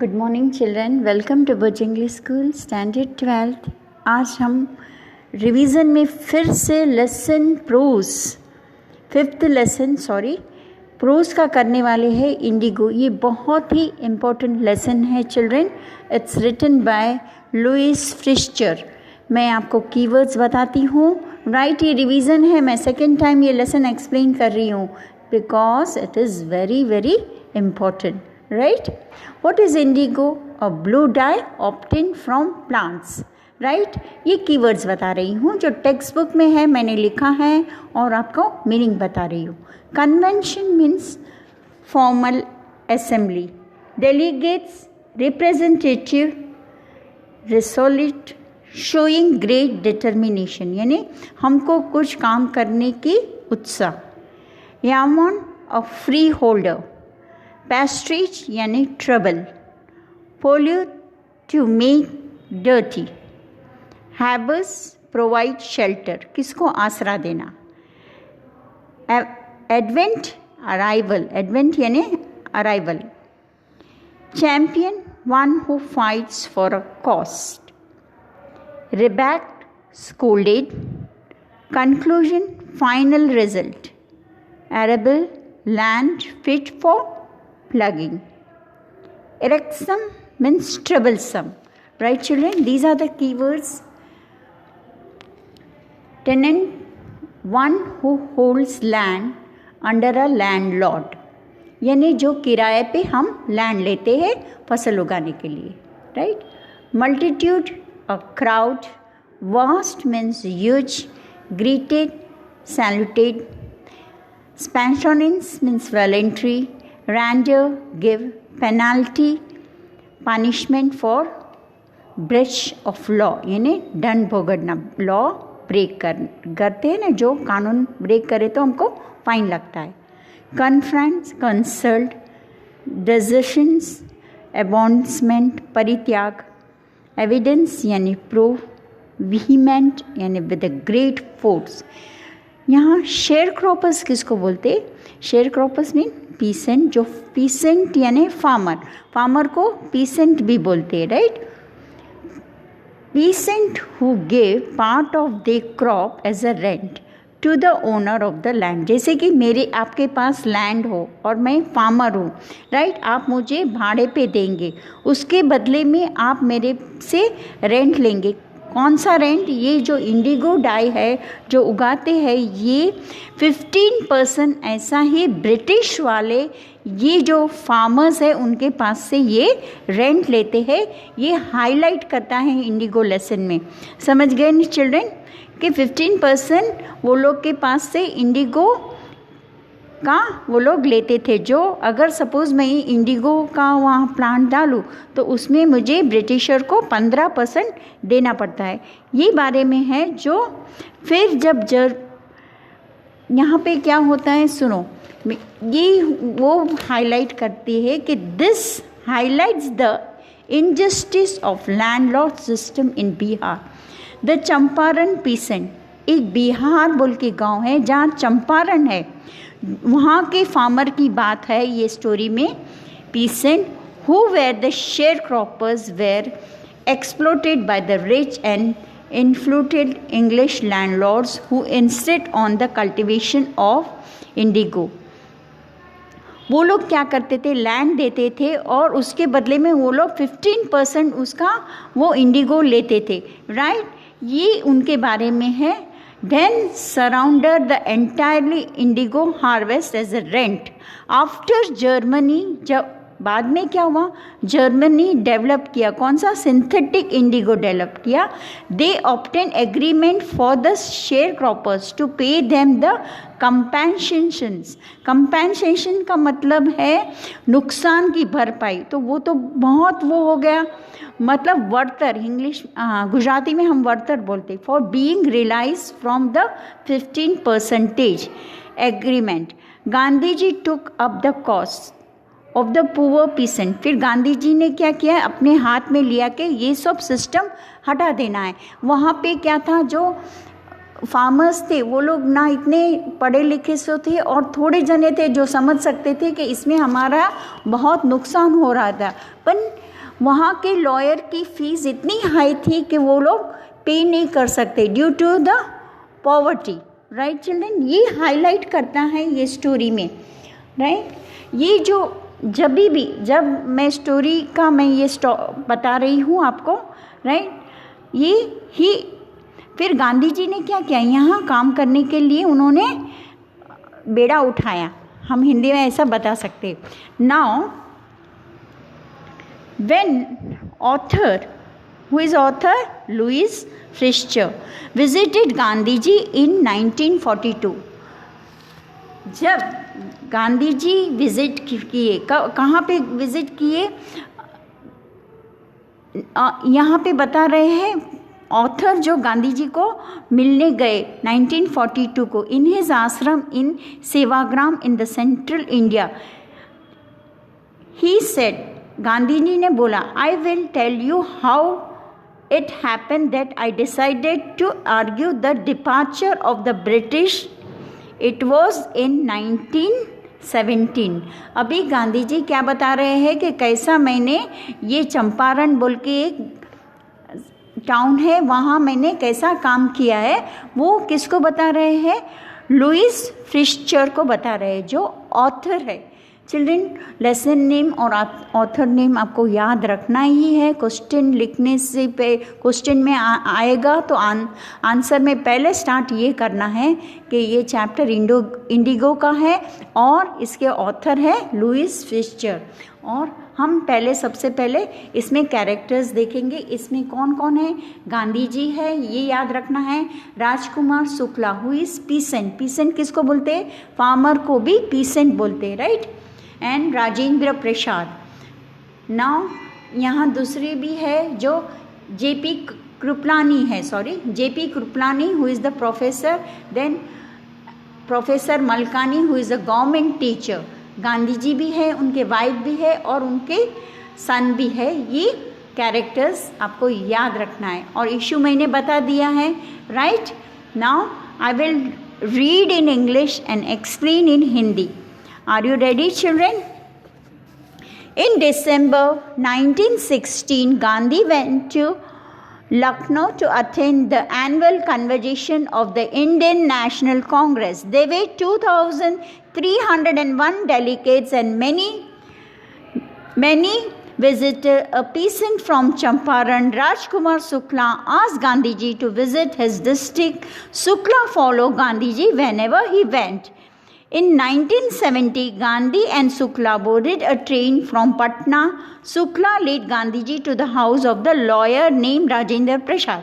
Good morning children, welcome to Burj English school standard 12th। आज हम revision में फिर से lesson prose fifth lesson prose का करने वाले हैं इंडिगो। ये बहुत ही इम्पोर्टेंट लेसन है children. It's written by Louis Fischer. मैं आपको कीवर्ड्स बताती हूँ। राइट, ये रिवीजन है। मैं सेकेंड टाइम ये लेसन एक्सप्लेन कर रही हूँ because it is very very important. Right? What is indigo? A blue dye obtained from plants. Right? ये keywords बता रही हूँ जो टेक्स्ट बुक में है, मैंने लिखा है और आपको मीनिंग बता रही हूँ। Convention means formal assembly. Delegates, representative, resolute, showing great determination. यानी हमको कुछ काम करने की उत्साह। Yammon, a freeholder. पैस्ट्रीज यानी ट्रबल। Pollute, to make dirty. Harbours, provide shelter, किसको आसरा देना। एडवेंट, अराइवल, एडवेंट यानी arrival. Champion, one who fights for a cause. Rebuked, scolded. Conclusion, final result. Arable, land fit for plugging. Irksome means troublesome. Right, children? These are the keywords. Tenant, one who holds land under a landlord. यानी जो किराए पे हम land लेते हैं फसल उगाने के लिए. Right? Multitude, a crowd. Vast means huge. Greeted, saluted. Spontaneous means voluntary. Render, give. Penalty, punishment for breach of law, यानी दंड भुगतना। लॉ ब्रेक करते हैं ना, जो कानून ब्रेक करे तो हमको फाइन लगता है। Conference, consult. डिसीशंस, अबॉन्समेंट, परित्याग। एविडेंस यानी प्रूफ। विहीमेंट यानी विद अ ग्रेट फोर्स। यहाँ शेयर क्रॉपर्स किसको बोलते? Share croppers mean peasant. जो पीसेंट यानी फार्मर को पीसेंट भी बोलते हैं। Right, peasant who give part of the crop as a rent to the owner of the land. जैसे कि आपके पास लैंड हो और मैं फार्मर हूँ। राइट, आप मुझे भाड़े पे देंगे, उसके बदले में आप मेरे से रेंट लेंगे। कौन सा रेंट? ये जो इंडिगो डाई है जो उगाते हैं, ये 15% ऐसा ही ब्रिटिश वाले ये जो फार्मर्स है उनके पास से ये रेंट लेते हैं। ये हाईलाइट करता है इंडिगो लेसन में। समझ गए ना चिल्ड्रन कि 15% वो लोग के पास से इंडिगो का वो लोग लेते थे। जो अगर सपोज़ मैं इंडिगो का वहाँ प्लांट डालूँ तो उसमें मुझे ब्रिटिशर को 15% देना पड़ता है। ये बारे में है जो फिर जब यहाँ पे क्या होता है सुनो, ये वो हाईलाइट करती है कि this highlights the injustice of landlord system in Bihar. The Champaran pheasant, एक बिहार बोल के गाँव है जहाँ चंपारण है, वहाँ के फार्मर की बात है ये स्टोरी में। Peasant who were the sharecroppers were exploited by the rich and influential English landlords who insist on the cultivation of indigo. वो लोग क्या करते थे? लैंड देते थे और उसके बदले में वो लोग 15% उसका वो इंडिगो लेते थे। राइट, ये उनके बारे में है। Then surrounded the entirely indigo harvest as a rent. After Germany, जब बाद में क्या हुआ? जर्मनी डेवलप किया, कौन सा? सिंथेटिक इंडिगो डेवलप किया। They obtain agreement for the sharecroppers to pay them the compensations. Compensation का मतलब है नुकसान की भरपाई। तो वो तो बहुत वो हो गया, मतलब वर्तर, इंग्लिश गुजराती में हम वर्तर बोलते। For being realise from the 15% agreement, Gandhi ji took up the cost of the poor peasant. फिर गांधी जी ने क्या किया? अपने हाथ में लिया कि ये सब सिस्टम हटा देना है। वहाँ पे क्या था? जो फार्मर्स थे वो लोग ना इतने पढ़े लिखे से थे और थोड़े जने थे जो समझ सकते थे कि इसमें हमारा बहुत नुकसान हो रहा था, पर वहाँ के लॉयर की फ़ीस इतनी हाई थी कि वो लोग पे नहीं कर सकते due to the poverty. Right children, ये हाईलाइट करता है ये स्टोरी में। राइट, ये जो जब मैं स्टोरी का मैं ये बता रही हूँ आपको। राइट, ये ही फिर गांधी जी ने क्या किया, यहाँ काम करने के लिए उन्होंने बेड़ा उठाया, हम हिंदी में ऐसा बता सकते। Now when author, who is author, Louis Fischer, visited Gandhi ji in 1942। जब गांधी जी विजिट किए, कहाँ पे विजिट किए, यहाँ पे बता रहे हैं ऑथर जो गांधी जी को मिलने गए 1942 को in his ashram in Sevagram in the central India. He said, Gandhi ji ने बोला, I will tell you how it happened that I decided to argue the departure of the British. It was in 1917। अभी गांधी जी क्या बता रहे हैं कि कैसा मैंने ये चंपारण बोल के एक टाउन है, वहाँ मैंने कैसा काम किया है, वो किसको बता रहे हैं, लुईस फ्रिश्चर को बता रहे हैं जो ऑथर है। चिल्ड्रन, लेसन नेम और ऑथर नेम आपको याद रखना ही है। क्वेश्चन लिखने से क्वेश्चन में आएगा तो आंसर में पहले स्टार्ट ये करना है कि ये चैप्टर इंडिगो का है और इसके ऑथर है लुईस फ्रिश्चर। और हम सबसे पहले इसमें कैरेक्टर्स देखेंगे। इसमें कौन कौन है, गांधी जी है, ये याद रखना है। Rajkumar Shukla, who is peasant, peasant किसको बोलते हैं, फार्मर को भी पीसेंट बोलते हैं। Right, and Rajendra Prasad. Now यहाँ दूसरी भी है जो जेपी कृपलानी है, JP Kripalani who is the professor, then professor Malkani who is the government teacher. Gandhi ji भी है, उनके वाइफ भी है और उनके सन भी है। ये कैरेक्टर्स आपको याद रखना है और इशू मैंने बता दिया है। Right, now I will read in English and explain in Hindi. Are you ready, children? In December 1916, Gandhi went to Lucknow to attend the annual convention of the Indian National Congress. There were 2,301 delegates and many visitors. A peasant from Champaran, Rajkumar Shukla, asked Gandhiji to visit his district. Shukla followed Gandhiji whenever he went. In 1970, Gandhi and Shukla boarded a train from Patna. Shukla led Gandhiji to the house of the lawyer named Rajendra Prasad.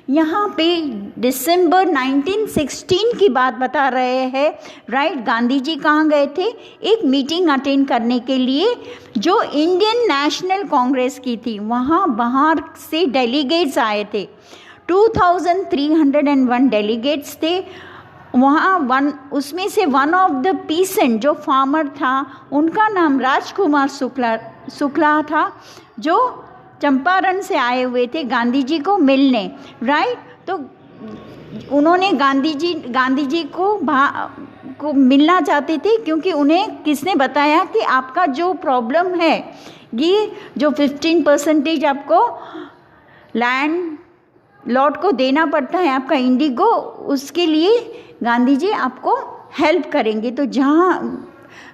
यहाँ पे दिसंबर 1916 की बात बता रहे हैं। Right, Gandhi जी कहाँ गए थे, एक मीटिंग अटेंड करने के लिए जो इंडियन नेशनल कांग्रेस की थी। वहाँ बाहर से डेलीगेट्स आए थे, 2,301 डेलीगेट्स थे वहाँ। उसमें से वन ऑफ द पीसेंट जो फार्मर था, उनका नाम राजकुमार शुक्ला था, जो चंपारण से आए हुए थे गांधी जी को मिलने। राइट, तो उन्होंने गांधी जी को मिलना चाहते थे क्योंकि उन्हें किसने बताया कि आपका जो प्रॉब्लम है, ये जो 15% आपको लैंड लॉट को देना पड़ता है आपका इंडिगो, उसके लिए गांधी जी आपको हेल्प करेंगे। तो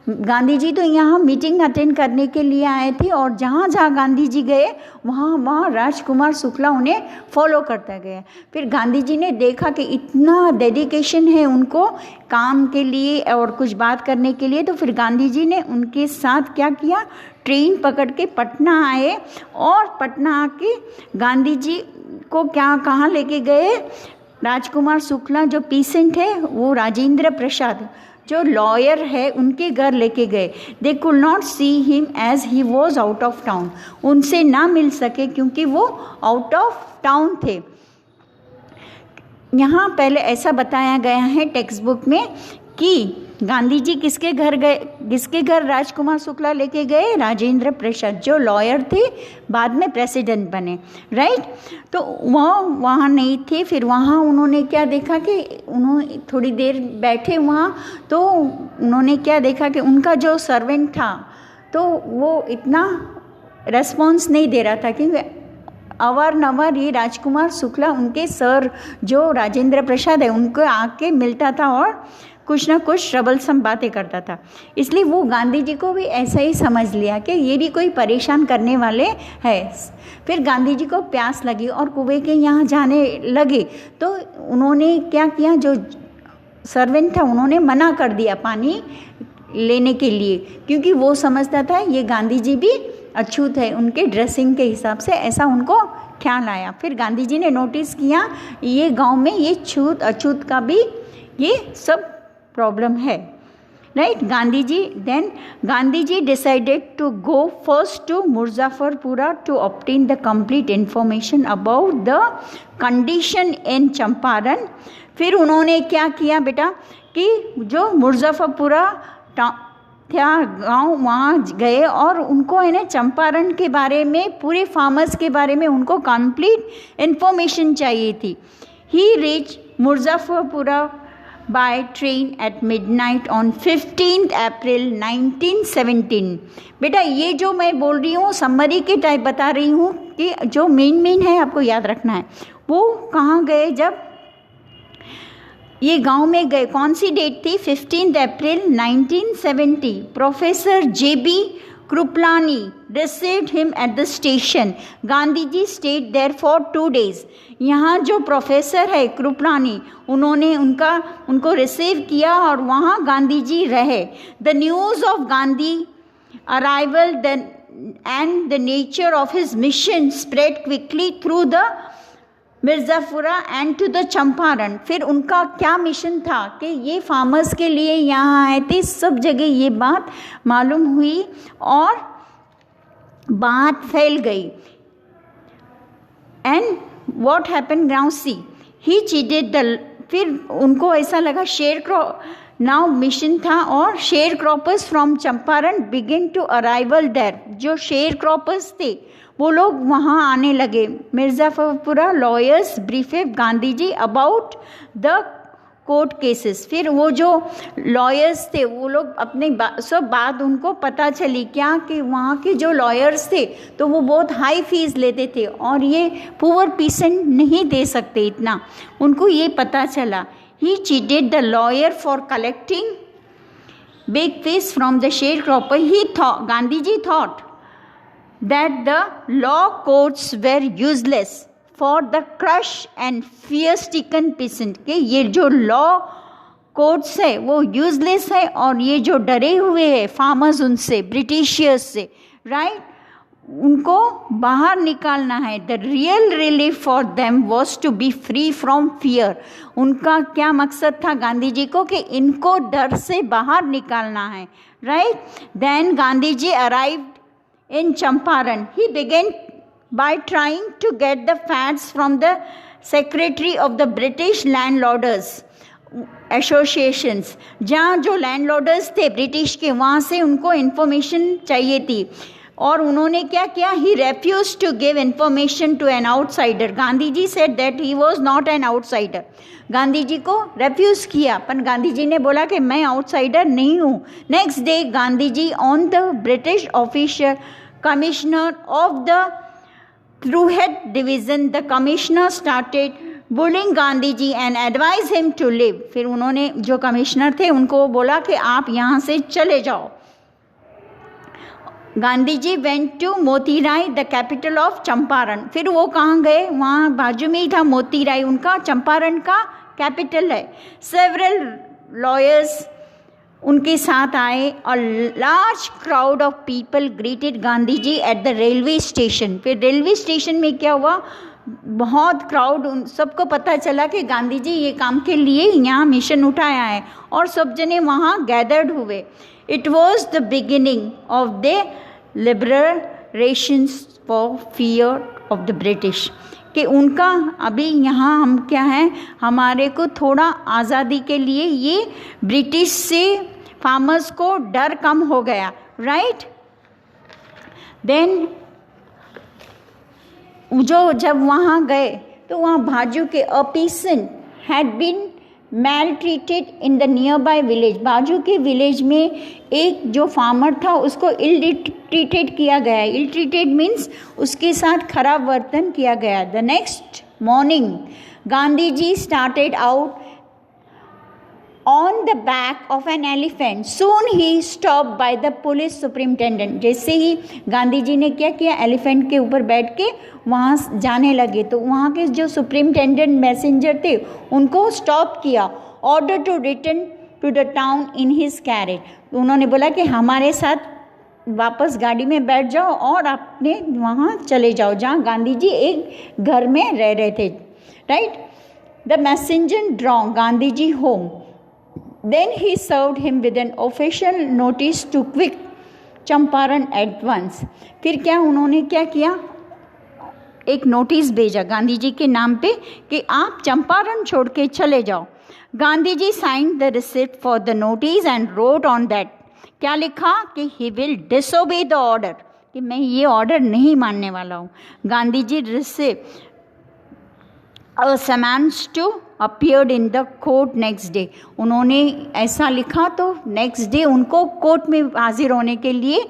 गांधी जी तो यहाँ मीटिंग अटेंड करने के लिए आए थे और जहाँ गांधी जी गए वहाँ राजकुमार शुक्ला उन्हें फॉलो करता गया। फिर गांधी जी ने देखा कि इतना डेडिकेशन है उनको काम के लिए और कुछ बात करने के लिए, तो फिर गांधी जी ने उनके साथ क्या किया, ट्रेन पकड़ के पटना आए और पटना आके गांधी जी को कहाँ लेके गए, राजकुमार शुक्ला जो पीसेंट है वो राजेंद्र प्रसाद जो लॉयर है उनके घर लेके गए। They could not see him as he was out of town, उनसे ना मिल सके क्योंकि वो आउट ऑफ टाउन थे। यहाँ पहले ऐसा बताया गया है टेक्स्ट बुक में कि गांधी जी किसके घर गए, किसके घर राजकुमार शुक्ला लेके गए? राजेंद्र प्रसाद, जो लॉयर थे, बाद में प्रेसिडेंट बने, राइट। तो वहाँ नहीं थे। फिर वहाँ उन्होंने क्या देखा कि उन्होंने थोड़ी देर बैठे वहाँ, तो उन्होंने क्या देखा कि उनका जो सर्वेंट था तो वो इतना रेस्पॉन्स नहीं दे रहा था, क्योंकि अवारनवार ये राजकुमार शुक्ला उनके सर जो राजेंद्र प्रसाद है उनको आके मिलता था और कुछ ना कुछ ट्रबलसम बातें करता था। इसलिए वो गांधी जी को भी ऐसा ही समझ लिया कि ये भी कोई परेशान करने वाले है। फिर गांधी जी को प्यास लगी और कुएं के यहाँ जाने लगे, तो उन्होंने क्या किया, जो सर्वेंट था उन्होंने मना कर दिया पानी लेने के लिए, क्योंकि वो समझता था ये गांधी जी भी अछूत है, उनके ड्रेसिंग के हिसाब से ऐसा उनको ख्याल आया। फिर गांधी जी ने नोटिस किया ये गांव में ये छूत अछूत का भी ये सब प्रॉब्लम है, right. Gandhi ji decided to go first to Muzaffarpur to obtain the complete information about the condition in Champaran. फिर उन्होंने क्या किया बेटा कि जो मुजफ्फरपुरा क्या गांव, वहाँ गए और उनको है ना चंपारण के बारे में, पूरे फार्मर्स के बारे में उनको कंप्लीट इंफॉर्मेशन चाहिए थी। He reach Muzaffarpur by train at midnight on 15 April 1917। बेटा ये जो मैं बोल रही हूँ समरी के टाइप बता रही हूँ कि जो मेन है आपको याद रखना है। वो कहाँ गए, जब ये गांव में गए, कौन सी डेट थी? 15 April 1970। Professor JB Kripalani received him at the station. Gandhi ji stayed there for 2 days। यहाँ जो प्रोफेसर है कृपलानी, उन्होंने उनको रिसीव किया और वहाँ गांधी जी रहे। The news of Gandhi arrival and the nature of his mission spread quickly through the Mirzapur and to the Champaran. फिर उनका क्या मिशन था कि ये फार्मर्स के लिए यहाँ आए थे, सब जगह ये बात मालूम हुई और बात फैल गई। And what happened now see he cheated the, फिर उनको ऐसा लगा शेयर क्रॉप नाउ मिशन था और sharecroppers from Champaran begin to arrival there. जो शेयर क्रॉपर्स थे वो लोग वहाँ आने लगे। Mirzapur lawyers briefed Gandhi ji about the court cases. फिर वो जो लॉयर्स थे वो लोग अपने सब बात उनको पता चली क्या कि वहाँ के जो लॉयर्स थे तो वो बहुत हाई फीस लेते थे और ये पुअर पीसेंट नहीं दे सकते इतना, उनको ये पता चला। He cheated the lawyer for collecting big fees from the sharecropper. Gandhi ji thought that the law courts were useless for the crushed and fear-stricken peasant। कि ये जो लॉ कोर्ट्स है वो यूजलेस है और ये जो डरे हुए हैं फार्मर्स उनसे, ब्रिटिशियर्स से, राइट, उनको बाहर निकालना है। The real relief for them was to be free from fear. उनका क्या मकसद था गांधी जी को कि इनको डर से बाहर निकालना है, right. Then Gandhi ji arrived in Champaran. He began by trying to get the facts from the secretary of the British Landlords Associations। जहाँ जो लैंडलॉर्डर्स थे ब्रिटिश के, वहाँ से उनको इन्फॉर्मेशन चाहिए थी और उन्होंने क्या किया? He refuse to give information to an outsider. Gandhi ji said that he was not an outsider. Gandhi ji को रेफ्यूज किया, पर गांधी जी ने बोला कि मैं आउटसाइडर नहीं हूँ। Next day Gandhi ji on the British officer commissioner of the Tirhut division, the commissioner started bullying Gandhi ji and advise him to leave. फिर उन्होंने जो कमिश्नर थे उनको बोला कि आप यहाँ से चले जाओ। Gandhi ji went to Motihari the capital of Champaran. फिर वो कहाँ गए? वहाँ बाजू में ही था मोतीराई, उनका चंपारण का कैपिटल है। सेवरल लॉयर्स उनके साथ आए और large crowd of people greeted Gandhi ji at the railway station. फिर रेलवे स्टेशन में क्या हुआ? बहुत क्राउड, उन सबको पता चला कि गांधी जी ये काम के लिए यहाँ मिशन उठाया है और सब जने वहाँ गैदर्ड हुए। It was the beginning of the liberations for fear of the British. कि उनका अभी यहाँ हम क्या है, हमारे को थोड़ा आज़ादी के लिए ये ब्रिटिश से फार्मर्स को डर कम हो गया, राइट। देन जब वहाँ गए तो वहाँ बाजू के a person had been maltreated in the nearby village, बाजू के विलेज में एक जो फार्मर था उसको इल ट्रीटेड किया गया। इल ट्रीटेड मीन्स उसके साथ खराब वर्तन किया गया। The next morning Gandhi ji started out on the back of an elephant. Soon he stopped by the police superintendent. जैसे ही गांधी जी ने क्या किया, एलिफेंट के ऊपर बैठ के वहाँ जाने लगे तो वहाँ के जो सुप्रिंटेंडेंट मैसेंजर थे उनको स्टॉप किया। Order to return to the town in his carriage. उन्होंने बोला कि हमारे साथ वापस गाड़ी में बैठ जाओ और अपने वहाँ चले जाओ जहाँ गांधी जी एक घर में रह रहे थे, right. The messenger drove Gandhi ji home. Then he served him with an official notice to quit Champaran at once. फिर क्या उन्होंने क्या किया, एक नोटिस भेजा गांधी जी के नाम पे कि आप चंपारण छोड़ के चले जाओ। Gandhi ji signed the receipt for the notice and wrote on that, क्या लिखा कि he will disobey the order, कि मैं ये ऑर्डर नहीं मानने वाला हूँ। Gandhi ji receipt summons to appeared in the court next day. उन्होंने ऐसा लिखा तो नेक्स्ट डे उनको कोर्ट में हाजिर होने के लिए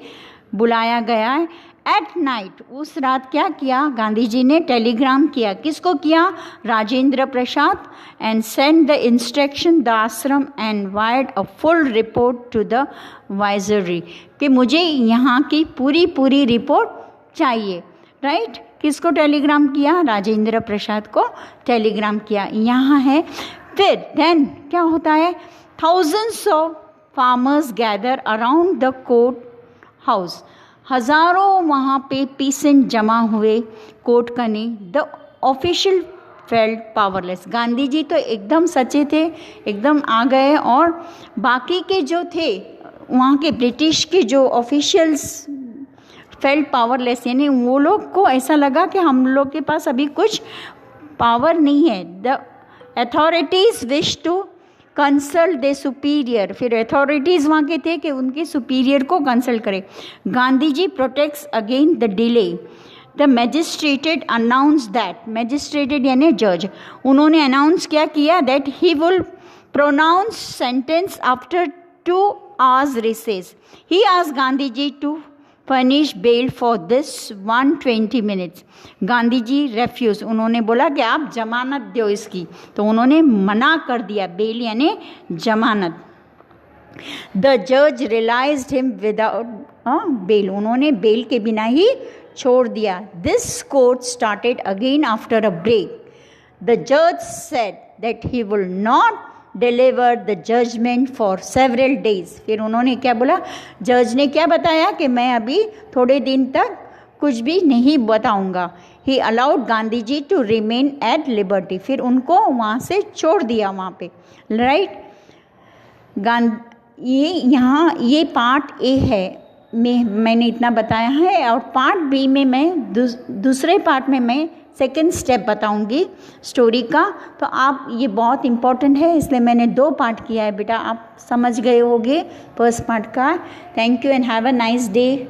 बुलाया गया है। एट नाइट उस रात क्या किया गांधी जी ने, टेलीग्राम किया। किसको किया, Rajendra Prasad, and send the instruction the ashram and wired a full report to the viceroy, कि मुझे यहाँ की पूरी रिपोर्ट चाहिए, राइट। किसको टेलीग्राम किया, राजेंद्र प्रसाद को टेलीग्राम किया। यहाँ है फिर देन क्या होता है, thousands of farmers gather around the court house, हज़ारों वहाँ पे पीसेंट जमा हुए कोर्ट कने। The official felt powerless, Gandhi ji तो एकदम सचे थे, एकदम आ गए, और बाकी के जो थे वहाँ के ब्रिटिश के जो ऑफिशियल्स फेल्ट पावरलेस, यानी वो लोग को ऐसा लगा कि हम लोग के पास अभी कुछ पावर नहीं है। The authorities wish to consult the superior, फिर अथॉरिटीज़ वहाँ के थे कि उनके सुपीरियर को कंसल्ट करें। Gandhi ji protects again the delay. The magistrate announce that, magistrate यानी जज, उन्होंने अनाउंस क्या किया that he will pronounce sentence after 2 hours recess. He asked Gandhi ji to furnish bail for this 120 minutes. Gandhi ji refuse, उन्होंने बोला कि आप जमानत दो इसकी, तो उन्होंने मना कर दिया, बेल यानी जमानत। द जज रिलाइज्ड हिम विदाउट बेल, उन्होंने बेल के बिना ही छोड़ दिया। This court started again after a break. The जज said that he will not deliver the judgement for several days. फिर उन्होंने क्या बोला, जज ने क्या बताया कि मैं अभी थोड़े दिन तक कुछ भी नहीं बताऊंगा। He allowed Gandhi ji to remain at liberty, फिर उनको वहाँ से छोड़ दिया वहाँ पे, राइट। ये यहाँ ये पार्ट ए है, मैंने इतना बताया है, और पार्ट बी में मैं दूसरे पार्ट में मैं सेकेंड स्टेप बताऊंगी स्टोरी का। तो आप ये बहुत इम्पोर्टेंट है, इसलिए मैंने 2 पार्ट किया है बेटा, आप समझ गए होंगे फर्स्ट पार्ट का। Thank you and have a nice day.